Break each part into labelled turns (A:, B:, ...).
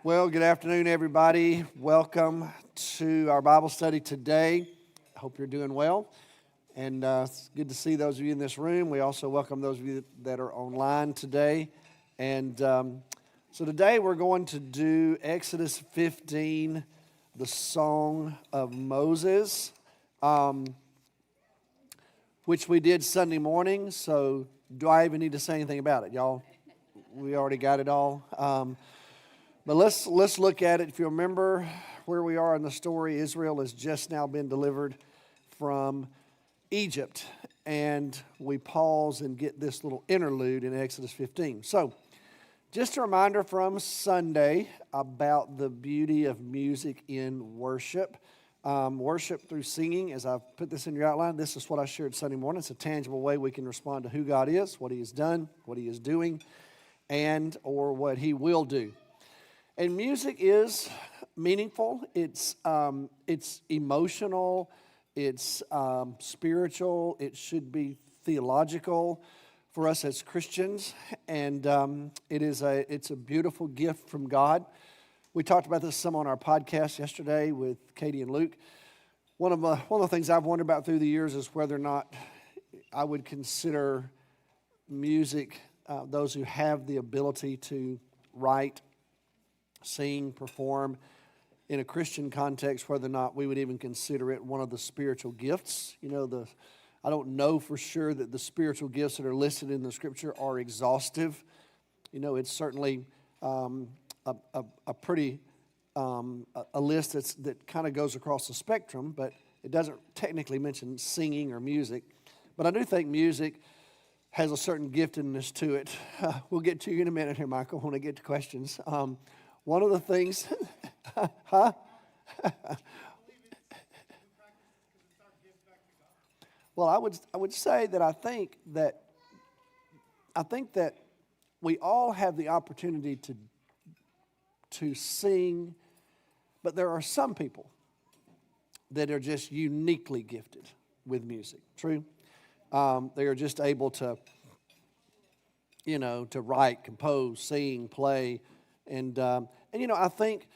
A: Well, good afternoon, everybody. Welcome to our Bible study today. I hope you're doing well. And it's good to see those of you in this room. We also welcome those of you that are online today. And so today we're going to do Exodus 15, the Song of Moses, which we did Sunday morning. So do I even need to say anything about it, y'all? We already got it all. But let's look at it. If you remember where we are in the story, Israel has just now been delivered from Egypt. And we pause and get this little interlude in Exodus 15. So, just a reminder from Sunday about the beauty of music in worship. Worship through singing, as I've put this in your outline, this is what I shared Sunday morning. It's a tangible way we can respond to who God is, what He has done, what He is doing, and or what He will do. And music is meaningful, it's emotional, it's spiritual, it should be theological for us as Christians, and it's a beautiful gift from God. We talked about this some on our podcast yesterday with Katie and Luke. One of the things I've wondered about through the years is whether or not I would consider music, those who have the ability to write, sing, perform in a Christian context, whether or not we would even consider it one of the spiritual gifts. You know, I don't know for sure that the spiritual gifts that are listed in the Scripture are exhaustive. You know, it's certainly a pretty a list that kind of goes across the spectrum, but it doesn't technically mention singing or music. But I do think music has a certain giftedness to it. We'll get to you in a minute here, Michael, when I get to questions. One of the things, huh? Well, I would say that I think that we all have the opportunity to sing, but there are some people that are just uniquely gifted with music. True, they are just able to, to write, compose, sing, play. And I think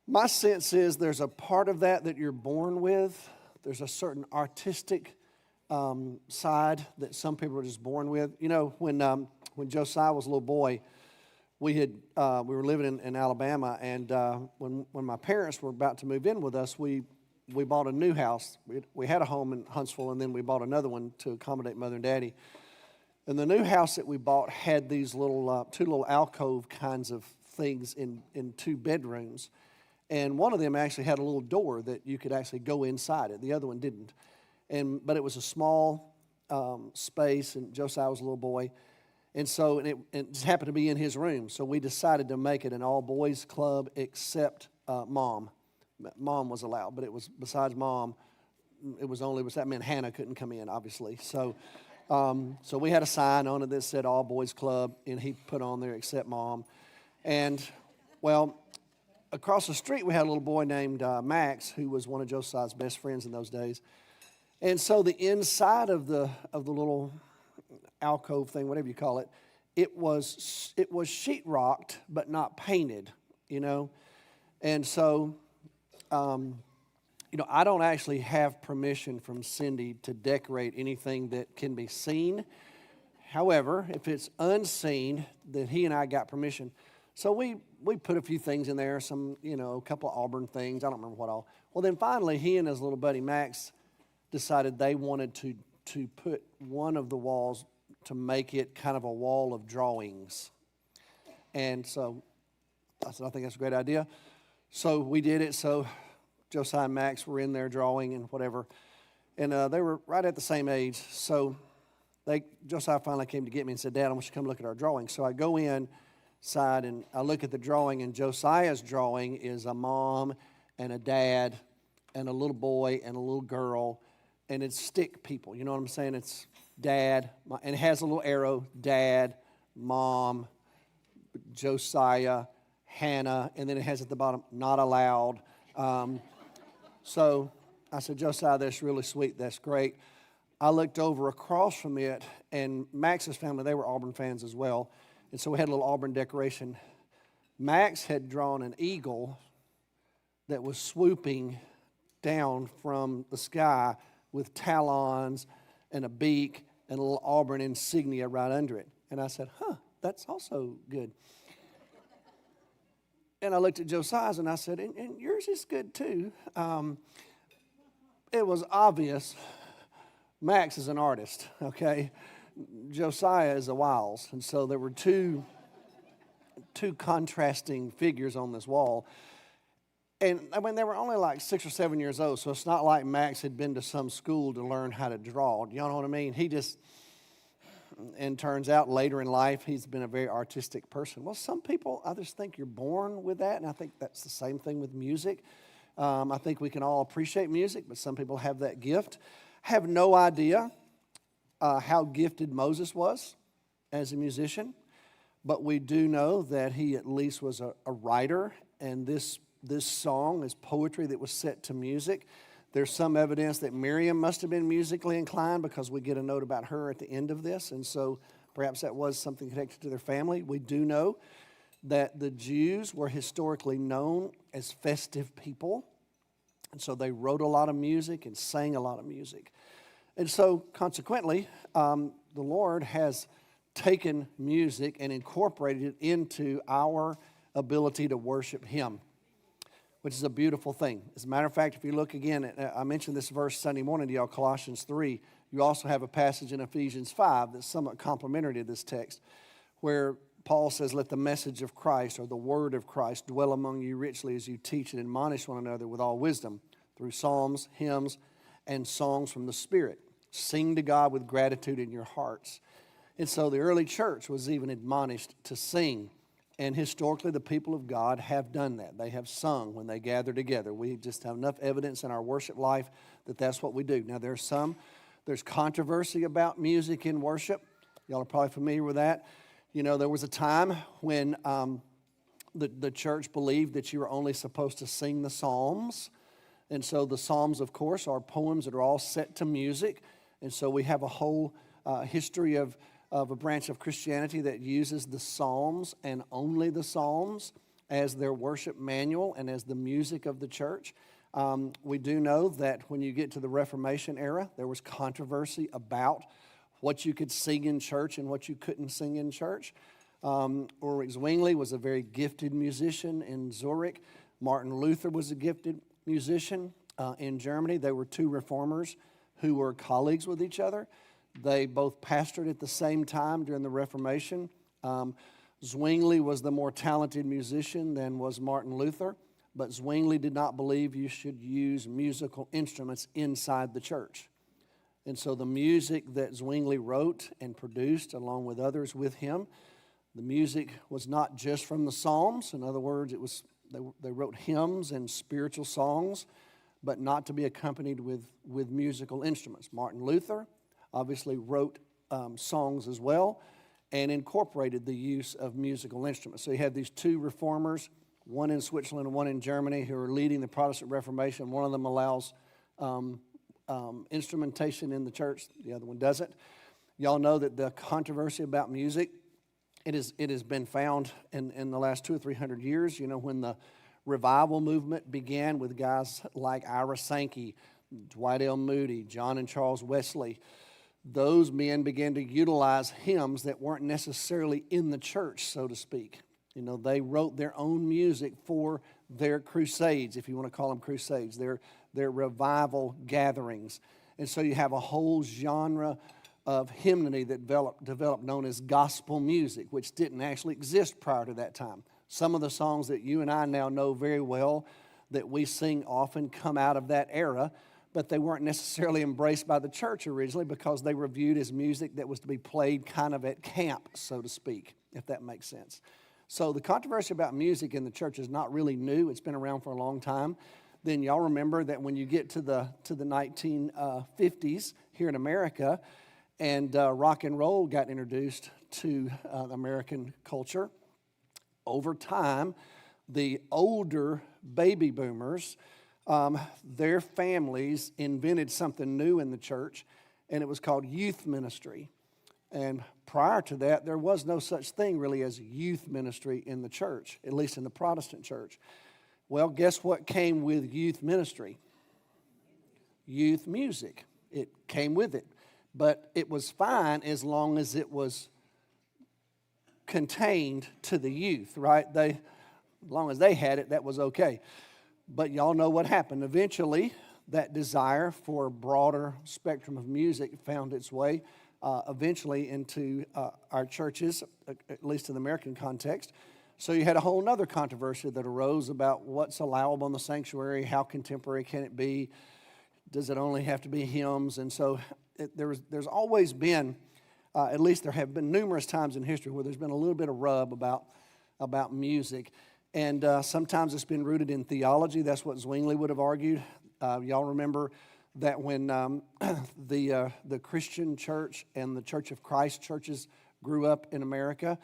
A: my sense is there's a part of that you're born with. There's a certain artistic side that some people are just born with. You know, when Josiah was a little boy, we were living in Alabama, and when my parents were about to move in with us, we bought a new house. We had a home in Huntsville, and then we bought another one to accommodate Mother and Daddy. And the new house that we bought had these little two little alcove kinds of things in two bedrooms, and one of them actually had a little door that you could actually go inside it. The other one didn't, but it was a small space, and Josiah was a little boy, and so it just happened to be in his room. So we decided to make it an all boys club except mom. Mom was allowed, but it was besides mom. That meant Hannah couldn't come in, obviously. So we had a sign on it that said all boys club, and he put on there except mom. And, well, across the street we had a little boy named Max, who was one of Josiah's best friends in those days. And so the inside of the little alcove thing, whatever you call it, it was sheetrocked but not painted, And so, I don't actually have permission from Cindy to decorate anything that can be seen. However, if it's unseen, then he and I got permission. So we put a few things in there, a couple of Auburn things. I don't remember what all. Well, then finally, he and his little buddy Max decided they wanted to put one of the walls to make it kind of a wall of drawings. And so I said, I think that's a great idea. So we did it. So Josiah and Max were in there drawing and whatever. And they were right at the same age. So Josiah finally came to get me and said, Dad, I want you to come look at our drawing. So I go inside and I look at the drawing, and Josiah's drawing is a mom and a dad and a little boy and a little girl, and it's stick people. You know what I'm saying? It's dad, and it has a little arrow, dad, mom, Josiah, Hannah, and then it has at the bottom, not allowed. So I said, Josiah, that's really sweet. That's great. I looked over across from it, and Max's family, they were Auburn fans as well. And so we had a little Auburn decoration. Max had drawn an eagle that was swooping down from the sky with talons and a beak and a little auburn insignia right under it. And I said, that's also good. And I looked at Josiah's and I said, and yours is good too. It was obvious Max is an artist, okay? Josiah is a Wiles. And so there were two contrasting figures on this wall. And I mean, they were only like 6 or 7 years old, so it's not like Max had been to some school to learn how to draw. Do y'all know what I mean? And turns out later in life, he's been a very artistic person. Well, some people, I just think you're born with that, and I think that's the same thing with music. I think we can all appreciate music, but some people have that gift. Have no idea how gifted Moses was as a musician, but we do know that he at least was a writer, and this song is poetry that was set to music. There's some evidence that Miriam must have been musically inclined because we get a note about her at the end of this, and so perhaps that was something connected to their family. We do know that the Jews were historically known as festive people, and so they wrote a lot of music and sang a lot of music. And so consequently, the Lord has taken music and incorporated it into our ability to worship Him, which is a beautiful thing. As a matter of fact, if you look again, I mentioned this verse Sunday morning to y'all, Colossians 3. You also have a passage in Ephesians 5 that's somewhat complementary to this text, where Paul says, let the message of Christ or the word of Christ dwell among you richly as you teach and admonish one another with all wisdom through psalms, hymns, and songs from the Spirit. Sing to God with gratitude in your hearts. And so the early church was even admonished to sing. And historically, the people of God have done that. They have sung when they gather together. We just have enough evidence in our worship life that that's what we do. Now, there's controversy about music in worship. Y'all are probably familiar with that. You know, there was a time when the church believed that you were only supposed to sing the Psalms. And so the Psalms, of course, are poems that are all set to music. And so we have a whole history of a branch of Christianity that uses the Psalms and only the Psalms as their worship manual and as the music of the church. We do know that when you get to the Reformation era, there was controversy about what you could sing in church and what you couldn't sing in church. Ulrich Zwingli was a very gifted musician in Zurich. Martin Luther was a gifted musician in Germany. They were two reformers who were colleagues with each other. They both pastored at the same time during the Reformation. Zwingli was the more talented musician than was Martin Luther, but Zwingli did not believe you should use musical instruments inside the church. And so the music that Zwingli wrote and produced, along with others with him, the music was not just from the Psalms. In other words, they wrote hymns and spiritual songs, but not to be accompanied with musical instruments. Martin Luther obviously wrote songs as well and incorporated the use of musical instruments. So you had these two reformers, one in Switzerland and one in Germany, who are leading the Protestant Reformation. One of them allows instrumentation in the church. The other one doesn't. Y'all know that the controversy about music, it has been found in the last 200 or 300 years. You know, when the revival movement began with guys like Ira Sankey, Dwight L. Moody, John and Charles Wesley, those men began to utilize hymns that weren't necessarily in the church, so to speak. You know, they wrote their own music for their crusades, if you want to call them crusades, their revival gatherings. And so you have a whole genre of hymnody that developed known as gospel music, which didn't actually exist prior to that time. Some of the songs that you and I now know very well that we sing often come out of that era, but they weren't necessarily embraced by the church originally because they were viewed as music that was to be played kind of at camp, so to speak, if that makes sense. So the controversy about music in the church is not really new. It's been around for a long time. Then y'all remember that when you get to the 1950s here in America, and rock and roll got introduced to American culture, over time, the older baby boomers, their families invented something new in the church, and it was called youth ministry. And prior to that, there was no such thing really as youth ministry in the church, at least in the Protestant church. Well, guess what came with youth ministry? Youth music. It came with it. But it was fine as long as it was contained to the youth, right? As long as they had it, that was okay. But y'all know what happened. Eventually, that desire for a broader spectrum of music found its way eventually into our churches, at least in the American context. So you had a whole other controversy that arose about what's allowable in the sanctuary, how contemporary can it be, does it only have to be hymns? And so there's always been, at least there have been numerous times in history where there's been a little bit of rub about music. And sometimes it's been rooted in theology. That's what Zwingli would have argued. Y'all remember that when the Christian church and the Church of Christ churches grew up in America,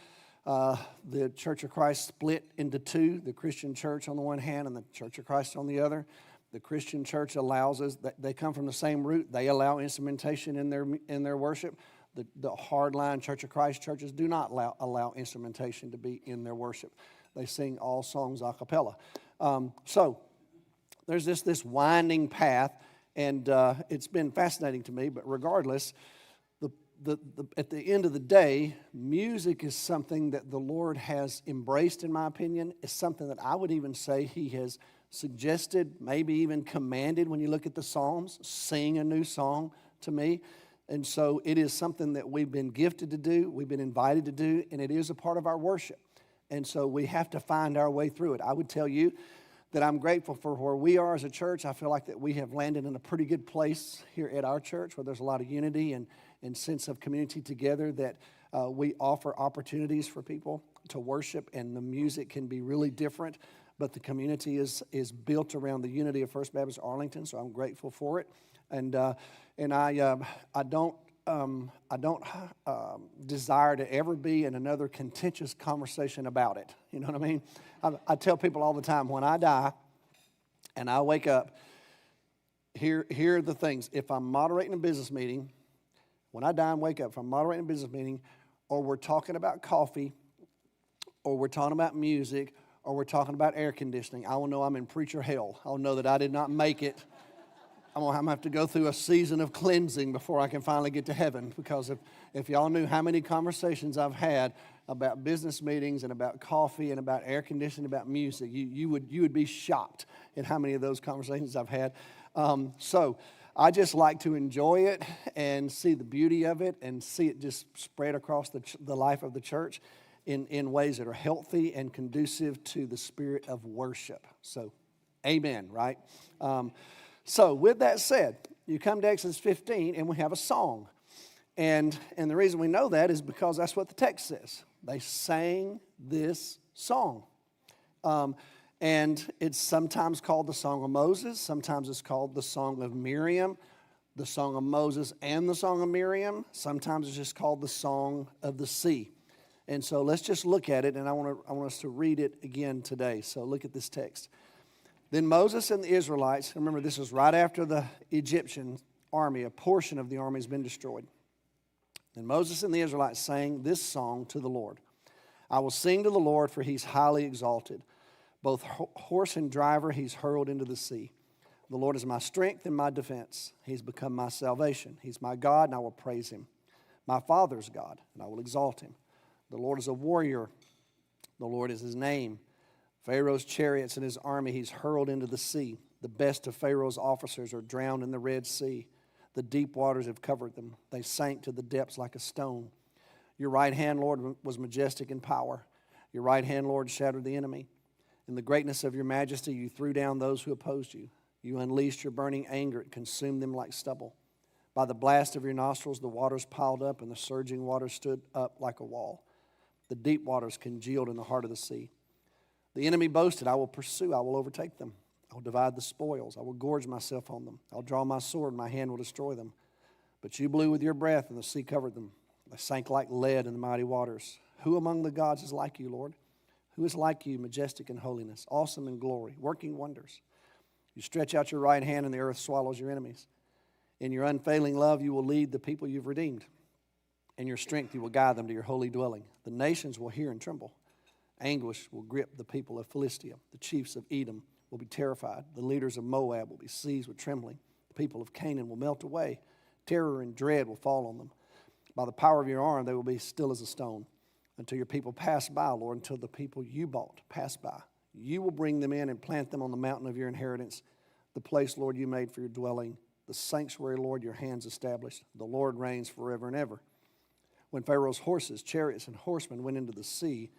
A: the Church of Christ split into two, the Christian church on the one hand and the Church of Christ on the other. The Christian church allows us, they come from the same root. They allow instrumentation in their worship. The hardline Church of Christ churches do not allow instrumentation to be in their worship. They sing all songs a cappella. So there's this winding path, and it's been fascinating to me. But regardless, at the end of the day, music is something that the Lord has embraced, in my opinion. It's something that I would even say He has suggested, maybe even commanded. When you look at the Psalms, sing a new song to me. And so it is something that we've been gifted to do, we've been invited to do, and it is a part of our worship. And so we have to find our way through it. I would tell you that I'm grateful for where we are as a church. I feel like that we have landed in a pretty good place here at our church where there's a lot of unity and sense of community together, that we offer opportunities for people to worship, and the music can be really different, but the community is built around the unity of First Baptist Arlington, so I'm grateful for it. And I don't desire to ever be in another contentious conversation about it. You know what I mean? I tell people all the time, when I die and I wake up, here are the things. If I'm moderating a business meeting, when I die and wake up, if I'm moderating a business meeting, or we're talking about coffee, or we're talking about music, or we're talking about air conditioning, I will know I'm in preacher hell. I'll know that I did not make it. I'm going to have to go through a season of cleansing before I can finally get to heaven, because if y'all knew how many conversations I've had about business meetings and about coffee and about air conditioning, about music, you would be shocked at how many of those conversations I've had. So I just like to enjoy it and see the beauty of it and see it just spread across the life of the church in ways that are healthy and conducive to the spirit of worship. So, amen, right? So with that said, you come to Exodus 15 and we have a song. And the reason we know that is because that's what the text says. They sang this song. And it's sometimes called the Song of Moses. Sometimes it's called the Song of Miriam, the Song of Moses and the Song of Miriam. Sometimes it's just called the Song of the Sea. And so let's just look at it, and I want us to read it again today. So look at this text. Then Moses and the Israelites, remember this is right after the Egyptian army, a portion of the army has been destroyed. Then Moses and the Israelites sang this song to the Lord. I will sing to the Lord, for He's highly exalted. Both horse and driver He's hurled into the sea. The Lord is my strength and my defense. He's become my salvation. He's my God, and I will praise Him. My Father's God, and I will exalt Him. The Lord is a warrior. The Lord is His name. Pharaoh's chariots and his army He's hurled into the sea. The best of Pharaoh's officers are drowned in the Red Sea. The deep waters have covered them. They sank to the depths like a stone. Your right hand, Lord, was majestic in power. Your right hand, Lord, shattered the enemy. In the greatness of your majesty, you threw down those who opposed you. You unleashed your burning anger. It consumed them like stubble. By the blast of your nostrils, the waters piled up, and the surging waters stood up like a wall. The deep waters congealed in the heart of the sea. The enemy boasted, I will pursue, I will overtake them. I will divide the spoils. I will gorge myself on them. I'll draw my sword, and my hand will destroy them. But you blew with your breath, and the sea covered them. They sank like lead in the mighty waters. Who among the gods is like you, Lord? Who is like you, majestic in holiness, awesome in glory, working wonders? You stretch out your right hand, and the earth swallows your enemies. In your unfailing love, you will lead the people you've redeemed. and your strength you will guide them to your holy dwelling. The nations will hear and tremble. Anguish will grip the people of Philistia. The chiefs of Edom will be terrified. The leaders of Moab will be seized with trembling. The people of Canaan will melt away. Terror and dread will fall on them. By the power of your arm, they will be still as a stone until your people pass by, Lord, until the people you bought pass by. You will bring them in and plant them on the mountain of your inheritance, the place, Lord, you made for your dwelling, the sanctuary, Lord, your hands established. The Lord reigns forever and ever. When Pharaoh's horses, chariots, and horsemen went into the sea,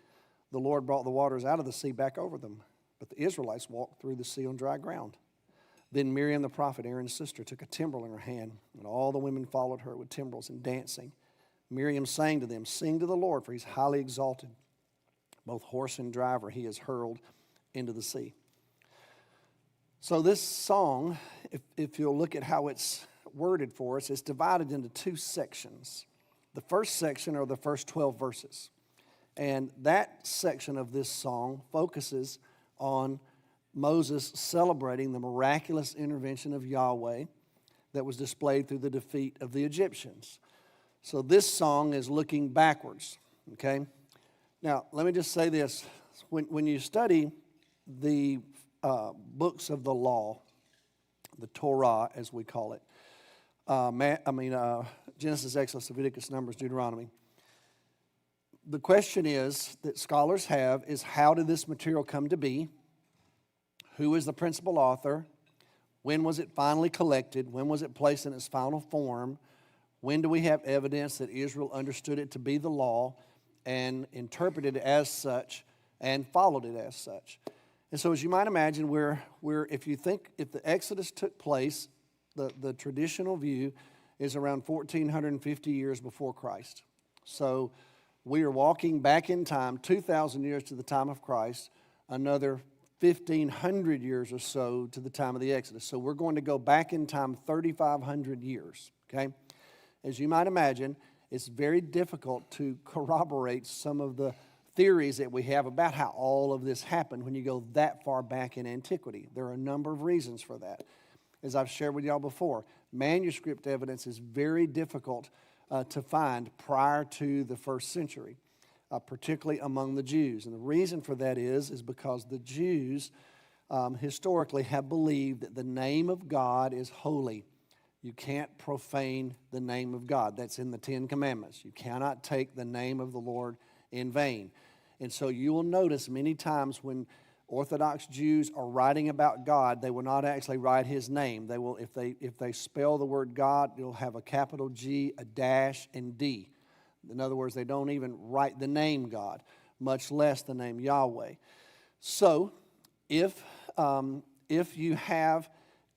A: the Lord brought the waters out of the sea back over them. But the Israelites walked through the sea on dry ground. Then Miriam the prophet, Aaron's sister, took a timbrel in her hand, and all the women followed her with timbrels and dancing. Miriam sang to them, "Sing to the Lord, for he's highly exalted. Both horse and driver he has hurled into the sea." So this song, if you'll look at how it's worded for us, it's divided into two sections. The first section are the first 12 verses. And that section of this song focuses on Moses celebrating the miraculous intervention of Yahweh that was displayed through the defeat of the Egyptians. So this song is looking backwards, okay? Now, let me just say this. When you study the books of the law, the Torah as we call it, Genesis, Exodus, Leviticus, Numbers, Deuteronomy, the question is that scholars have is how did this material come to be? Who is the principal author? When was it finally collected? When was it placed in its final form? When do we have evidence that Israel understood it to be the law and interpreted it as such and followed it as such? And so as you might imagine, if the Exodus took place, the traditional view is around 1450 years before Christ. So we are walking back in time 2,000 years to the time of Christ, another 1,500 years or so to the time of the Exodus. So we're going to go back in time 3,500 years, okay? As you might imagine, it's very difficult to corroborate some of the theories that we have about how all of this happened when you go that far back in antiquity. There are a number of reasons for that. As I've shared with y'all before, manuscript evidence is very difficult to find prior to the first century, particularly among the Jews. And the reason for that is because the Jews historically have believed that the name of God is holy. You can't profane the name of God. That's in the Ten Commandments. You cannot take the name of the Lord in vain. And so you will notice many times when Orthodox Jews are writing about God, they will not actually write his name. They will, if they spell the word God, you'll have a capital G, a dash, and D. In other words, they don't even write the name God, much less the name Yahweh. So, if you have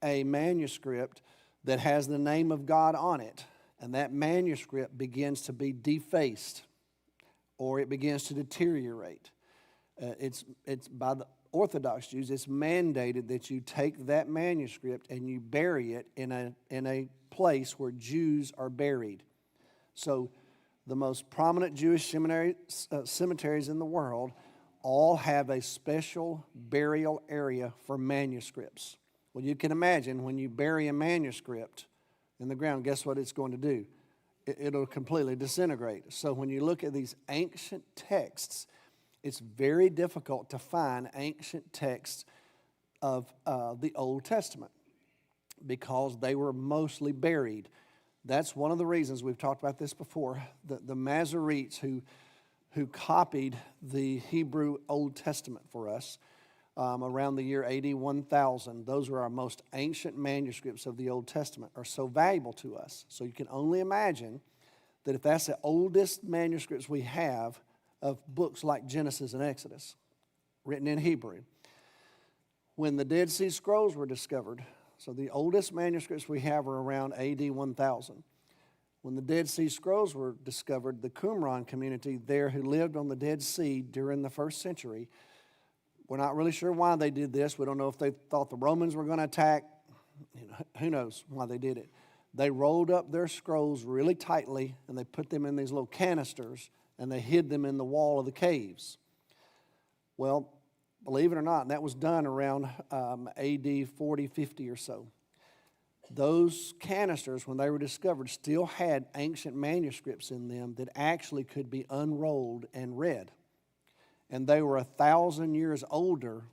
A: a manuscript that has the name of God on it, and that manuscript begins to be defaced, or it begins to deteriorate, it's by the Orthodox Jews, it's mandated that you take that manuscript and you bury it in a place where Jews are buried. So the most prominent Jewish cemeteries in the world all have a special burial area for manuscripts. Well, you can imagine when you bury a manuscript in the ground, guess what it's going to do? It'll completely disintegrate. So when you look at these ancient texts, it's very difficult to find ancient texts of the Old Testament because they were mostly buried. That's one of the reasons, we've talked about this before, the Masoretes who copied the Hebrew Old Testament for us around the year AD 1000. Those are our most ancient manuscripts of the Old Testament, are so valuable to us. So you can only imagine that if that's the oldest manuscripts we have of books like Genesis and Exodus, written in Hebrew. When the Dead Sea Scrolls were discovered, so the oldest manuscripts we have are around AD 1000. When the Dead Sea Scrolls were discovered, the Qumran community there who lived on the Dead Sea during the first century, we're not really sure why they did this. We don't know if they thought the Romans were going to attack. Who knows why they did it. They rolled up their scrolls really tightly, and they put them in these little canisters, and they hid them in the wall of the caves. Well, believe it or not, that was done around AD 40, 50 or so. those canisters, when they were discovered, still had ancient manuscripts in them that actually could be unrolled and read. And they were 1,000 years older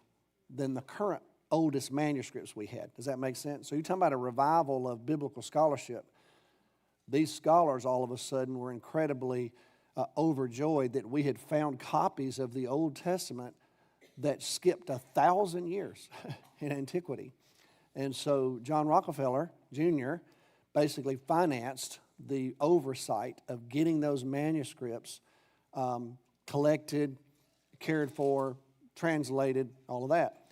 A: than the current oldest manuscripts we had. Does that make sense? So you're talking about a revival of biblical scholarship. These scholars all of a sudden were incredibly overjoyed that we had found copies of the Old Testament that skipped 1,000 years in antiquity. And so John Rockefeller Jr. basically financed the oversight of getting those manuscripts collected, cared for, translated, all of that.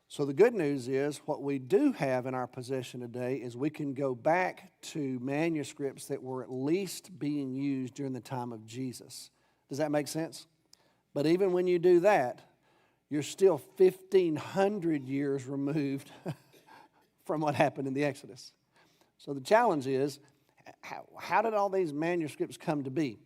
A: So the good news is what we do have in our possession today is we can go back to manuscripts that were at least being used during the time of Jesus. Does that make sense? But even when you do that, you're still 1,500 years removed from what happened in the Exodus. So the challenge is, how did all these manuscripts come to be?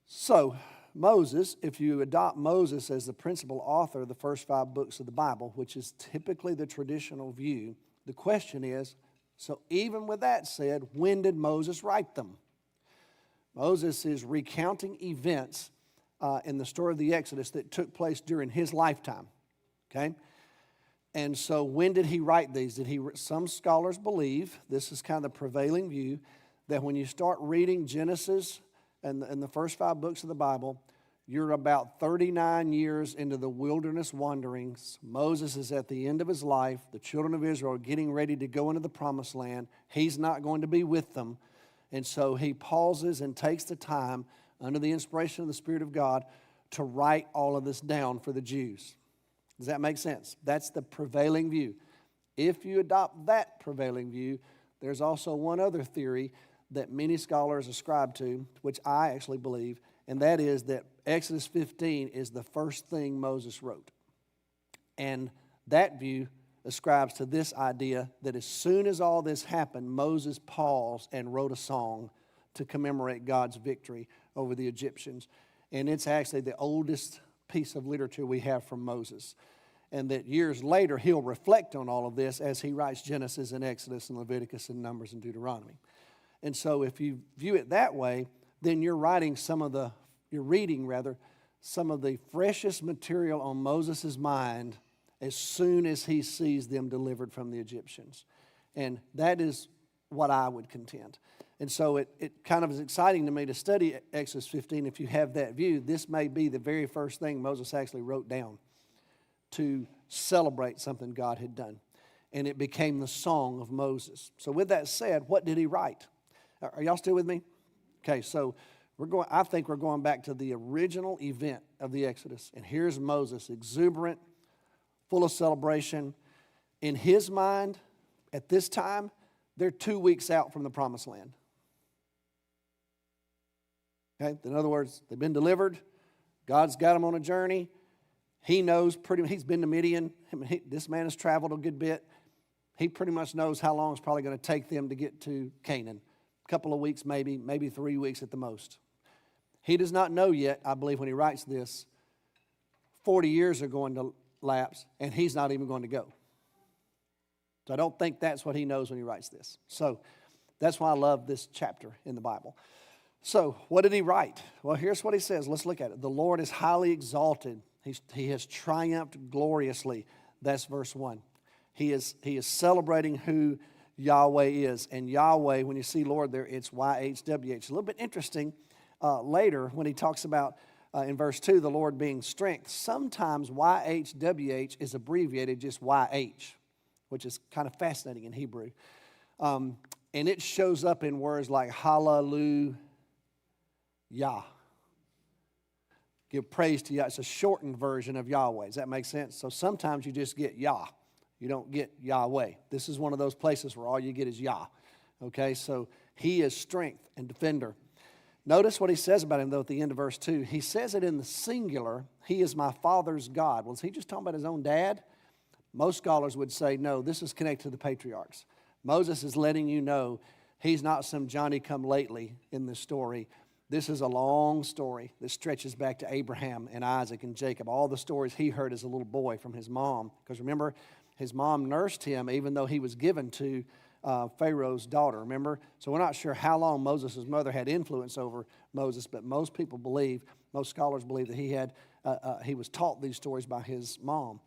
A: So Moses, if you adopt Moses as the principal author of the first 5 books of the Bible, which is typically the traditional view, the question is, so even with that said, when did Moses write them? Moses is recounting events in the story of the Exodus that took place during his lifetime, okay? And so when did he write these? Some scholars believe, this is kind of the prevailing view, that when you start reading Genesis and the first 5 books of the Bible, you're about 39 years into the wilderness wanderings. Moses is at the end of his life. The children of Israel are getting ready to go into the promised land. He's not going to be with them. And so he pauses and takes the time, under the inspiration of the Spirit of God, to write all of this down for the Jews. Does that make sense? That's the prevailing view. If you adopt that prevailing view, there's also one other theory that many scholars ascribe to, which I actually believe, and that is that Exodus 15 is the first thing Moses wrote. And that view ascribes to this idea that as soon as all this happened, Moses paused and wrote a song to commemorate God's victory over the Egyptians. And it's actually the oldest piece of literature we have from Moses. And that years later, he'll reflect on all of this as he writes Genesis and Exodus and Leviticus and Numbers and Deuteronomy. And so if you view it that way, then you're reading some of the freshest material on Moses' mind as soon as he sees them delivered from the Egyptians. And that is what I would contend. And so it kind of is exciting to me to study Exodus 15 if you have that view. This may be the very first thing Moses actually wrote down to celebrate something God had done. And it became the song of Moses. So with that said, what did he write? Are y'all still with me? Okay, so I think we're going back to the original event of the Exodus. And here's Moses, exuberant, full of celebration. In his mind, at this time, they're 2 weeks out from the promised land. Okay, in other words, they've been delivered. God's got them on a journey. He knows he's been to Midian. This man has traveled a good bit. He pretty much knows how long it's probably going to take them to get to Canaan. A couple of weeks, maybe 3 weeks at the most. He does not know yet, I believe, when he writes this, 40 years are going to lapse, and he's not even going to go. So I don't think that's what he knows when he writes this. So that's why I love this chapter in the Bible. So what did he write? Well, here's what he says. Let's look at it. The Lord is highly exalted. He has triumphed gloriously. That's verse 1. He is celebrating who Yahweh is. And Yahweh, when you see Lord there, it's YHWH. A little bit interesting later when he talks about, in verse 2, the Lord being strength. Sometimes YHWH is abbreviated just YH, which is kind of fascinating in Hebrew. And it shows up in words like hallelujah. Give praise to Yah. It's a shortened version of Yahweh. Does that make sense? So sometimes you just get Yah. You don't get Yahweh. This is one of those places where all you get is Yah. Okay, so he is strength and defender. Notice what he says about him, though, at the end of verse 2. He says it in the singular. He is my father's God. Well, is he just talking about his own dad? Most scholars would say, no, this is connected to the patriarchs. Moses is letting you know he's not some Johnny-come-lately in this story. This is a long story that stretches back to Abraham and Isaac and Jacob, all the stories he heard as a little boy from his mom. Because remember, his mom nursed him even though he was given to Pharaoh's daughter, remember? So we're not sure how long Moses' mother had influence over Moses, but most scholars believe that he was taught these stories by his mom.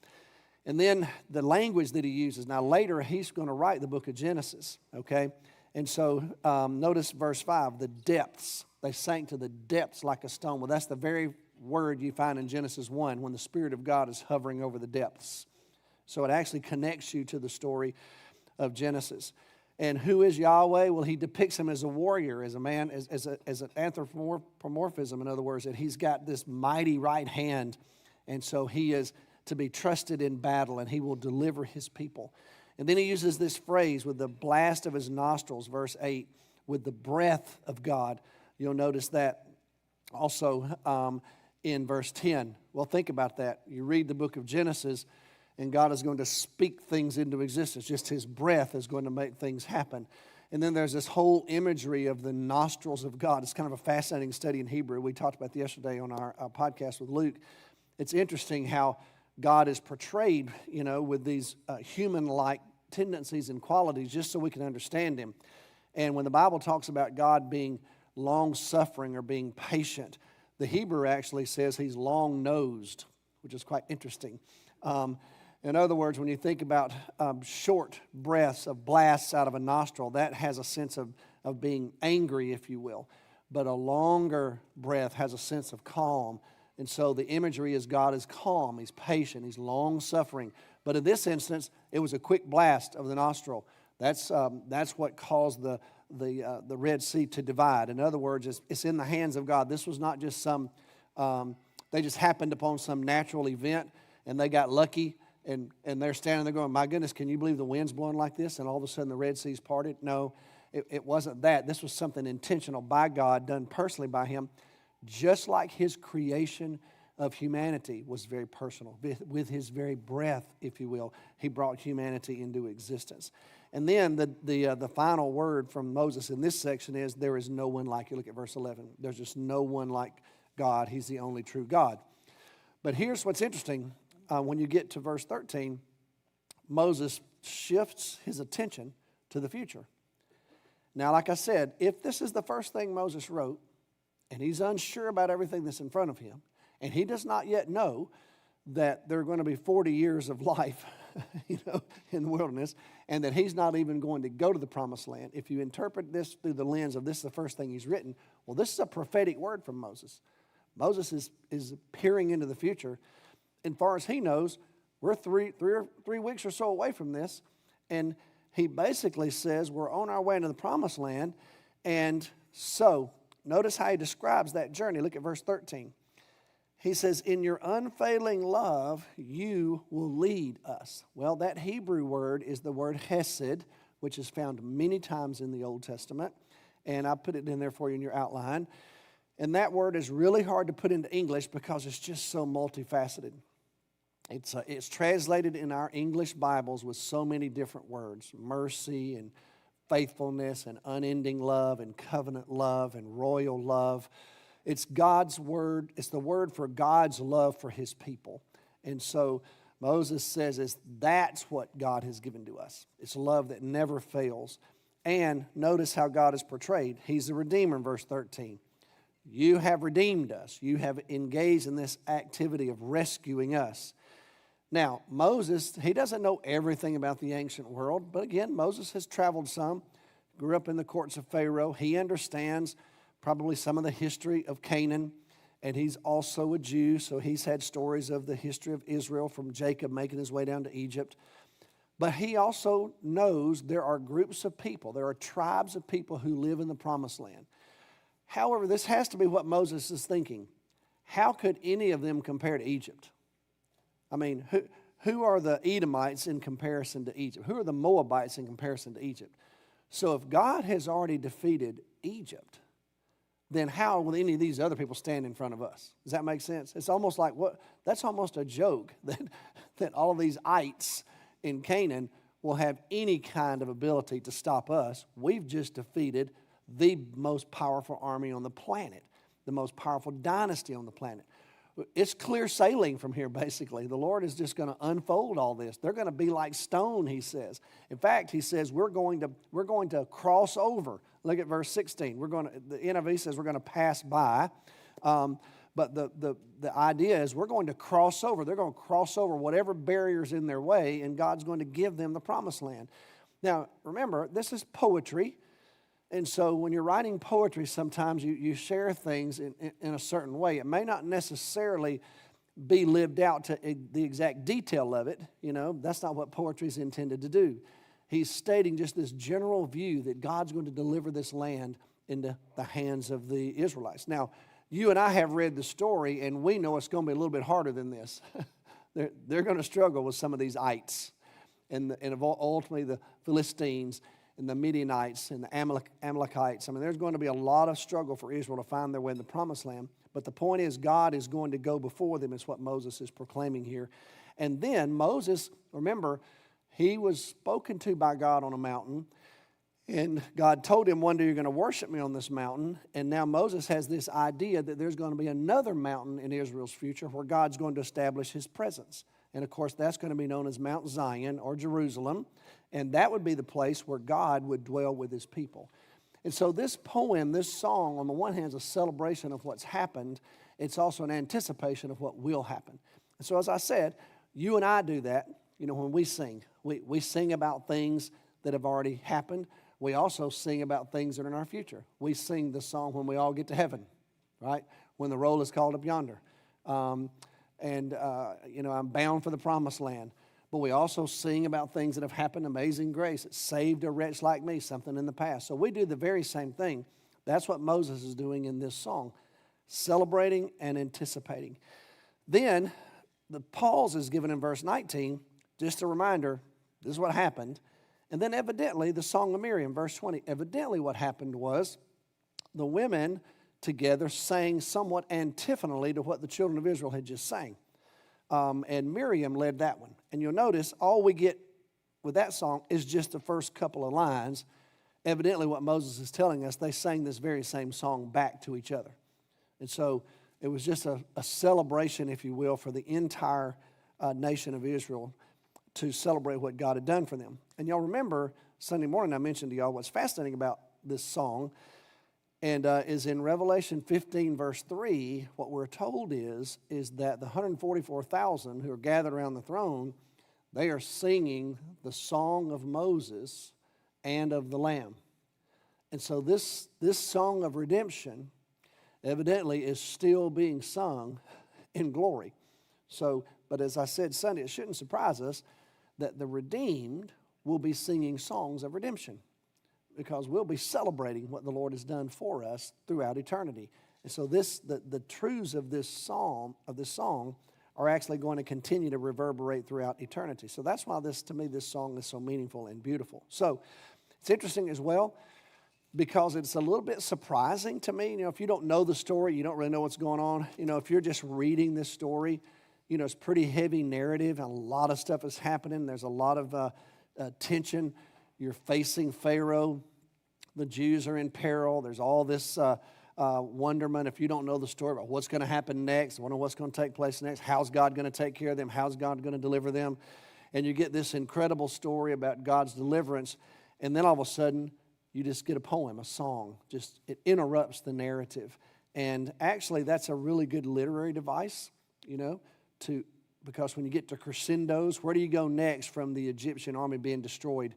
A: And then the language that he uses. Now later he's going to write the book of Genesis, okay? And so notice verse 5, the depths. They sank to the depths like a stone. Well, that's the very word you find in Genesis 1 when the Spirit of God is hovering over the depths. So it actually connects you to the story of Genesis. And who is Yahweh? Well, he depicts him as a warrior, as a man, as an anthropomorphism, in other words, that he's got this mighty right hand. And so he is to be trusted in battle, and he will deliver his people. And then he uses this phrase, with the blast of his nostrils, verse 8, with the breath of God. You'll notice that also in verse 10. Well, think about that. You read the book of Genesis, and God is going to speak things into existence. Just his breath is going to make things happen. And then there's this whole imagery of the nostrils of God. It's kind of a fascinating study in Hebrew. We talked about it yesterday on our podcast with Luke. It's interesting how God is portrayed, with these human-like tendencies and qualities, just so we can understand him. And when the Bible talks about God being long-suffering or being patient, the Hebrew actually says he's long-nosed, which is quite interesting. In other words, when you think about short breaths of blasts out of a nostril, that has a sense of being angry, if you will. But a longer breath has a sense of calm. And so the imagery is God is calm, he's patient, he's long-suffering. But in this instance, it was a quick blast of the nostril. That's what caused the Red Sea to divide. In other words, it's in the hands of God. This was not just they just happened upon some natural event and they got lucky and they're standing there going, my goodness, can you believe the wind's blowing like this? And all of a sudden the Red Sea's parted. No, it wasn't that. This was something intentional by God, done personally by him, just like his creation of humanity was very personal. With his very breath, if you will, he brought humanity into existence. And then the final word from Moses in this section is, there is no one like you. Look at verse 11. There's just no one like God. He's the only true God. But here's what's interesting. When you get to verse 13, Moses shifts his attention to the future. Now, like I said, if this is the first thing Moses wrote, and he's unsure about everything that's in front of him, and he does not yet know that there are going to be 40 years of life, in the wilderness, and that he's not even going to go to the promised land. If you interpret this through the lens of this is the first thing he's written, well, this is a prophetic word from Moses. Moses is peering into the future. As far as he knows, we're three weeks or so away from this, and he basically says we're on our way into the promised land. And so notice how he describes that journey. Look at verse 13. He says, in your unfailing love, you will lead us. Well, that Hebrew word is the word hesed, which is found many times in the Old Testament. And I put it in there for you in your outline. And that word is really hard to put into English because it's just so multifaceted. It's translated in our English Bibles with so many different words: mercy and faithfulness and unending love and covenant love and royal love. It's God's word. It's the word for God's love for his people. And so Moses says that's what God has given to us. It's love that never fails. And notice how God is portrayed. He's the Redeemer in verse 13. You have redeemed us. You have engaged in this activity of rescuing us. Now, Moses, he doesn't know everything about the ancient world, but again, Moses has traveled some, grew up in the courts of Pharaoh. He understands probably some of the history of Canaan, and he's also a Jew, so he's had stories of the history of Israel from Jacob making his way down to Egypt. But he also knows there are groups of people, there are tribes of people who live in the promised land. However, this has to be what Moses is thinking. How could any of them compare to Egypt? I mean, who are the Edomites in comparison to Egypt? Who are the Moabites in comparison to Egypt? So if God has already defeated Egypt, then how will any of these other people stand in front of us? Does that make sense? It's almost like that's almost a joke that all of these ites in Canaan will have any kind of ability to stop us. We've just defeated the most powerful army on the planet, the most powerful dynasty on the planet. It's clear sailing from here, basically. The Lord is just going to unfold all this. They're going to be like stone, he says. In fact, he says, we're going to cross over. Look at verse 16. The NIV says we're going to pass by. But the idea is we're going to cross over. They're going to cross over whatever barriers in their way, and God's going to give them the promised land. Now, remember, this is poetry. And so when you're writing poetry, sometimes you share things in a certain way. It may not necessarily be lived out to the exact detail of it. That's not what poetry is intended to do. He's stating just this general view that God's going to deliver this land into the hands of the Israelites. Now, you and I have read the story, and we know it's going to be a little bit harder than this. They're going to struggle with some of these ites, and ultimately the Philistines, and the Midianites, and the Amalekites. I mean, there's going to be a lot of struggle for Israel to find their way in the promised land. But the point is, God is going to go before them, is what Moses is proclaiming here. And then Moses, remember, he was spoken to by God on a mountain, and God told him, one day you're going to worship me on this mountain. And now Moses has this idea that there's going to be another mountain in Israel's future where God's going to establish his presence. And of course, that's going to be known as Mount Zion or Jerusalem. And that would be the place where God would dwell with his people. And so this poem, this song, on the one hand is a celebration of what's happened. It's also an anticipation of what will happen. And so as I said, you and I do that, when we sing. We sing about things that have already happened. We also sing about things that are in our future. We sing the song when we all get to heaven, right? When the roll is called up yonder. I'm bound for the promised land. But we also sing about things that have happened, amazing grace. It saved a wretch like me, something in the past. So we do the very same thing. That's what Moses is doing in this song, celebrating and anticipating. Then the pause is given in verse 19, just a reminder, this is what happened. And then evidently, the Song of Miriam, verse 20, evidently what happened was the women together sang somewhat antiphonally to what the children of Israel had just sang. And Miriam led that one. And you'll notice all we get with that song is just the first couple of lines. Evidently what Moses is telling us, they sang this very same song back to each other. And so it was just a celebration, if you will, for the entire nation of Israel to celebrate what God had done for them. And y'all remember Sunday morning I mentioned to y'all what's fascinating about this song and is in Revelation 15 verse 3, what we're told is that the 144,000 who are gathered around the throne, they are singing the song of Moses and of the Lamb. And so this song of redemption evidently is still being sung in glory. So, but as I said Sunday, it shouldn't surprise us that the redeemed will be singing songs of redemption because we'll be celebrating what the Lord has done for us throughout eternity. And so the truths of this song are actually going to continue to reverberate throughout eternity. So that's why this song is so meaningful and beautiful. So it's interesting as well because it's a little bit surprising to me. If you don't know the story, you don't really know what's going on. If you're just reading this story, it's pretty heavy narrative. And a lot of stuff is happening. There's a lot of tension. You're facing Pharaoh. The Jews are in peril. There's all this wonderment. If you don't know the story about what's going to happen next, wonder what's going to take place next, how's God going to take care of them, how's God going to deliver them, and you get this incredible story about God's deliverance, and then all of a sudden you just get a poem, a song. Just it interrupts the narrative. And actually that's a really good literary device, because when you get to crescendos, where do you go next from the Egyptian army being destroyed,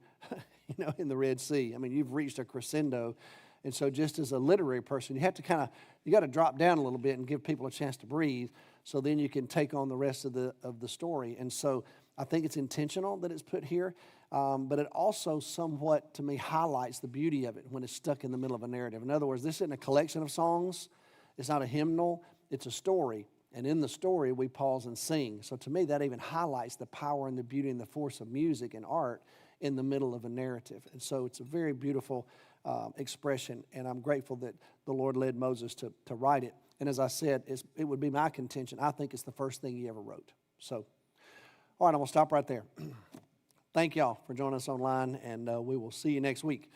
A: in the Red Sea? I mean, you've reached a crescendo. And so just as a literary person, you have to you got to drop down a little bit and give people a chance to breathe so then you can take on the rest of the story. And so I think it's intentional that it's put here, but it also somewhat, to me, highlights the beauty of it when it's stuck in the middle of a narrative. In other words, this isn't a collection of songs. It's not a hymnal. It's a story. And in the story, we pause and sing. So to me, that even highlights the power and the beauty and the force of music and art in the middle of a narrative. And so it's a very beautiful expression, and I'm grateful that the Lord led Moses to write it. And as I said, it would be my contention. I think it's the first thing he ever wrote. So, all right, I'm going to stop right there. Thank y'all for joining us online, and we will see you next week.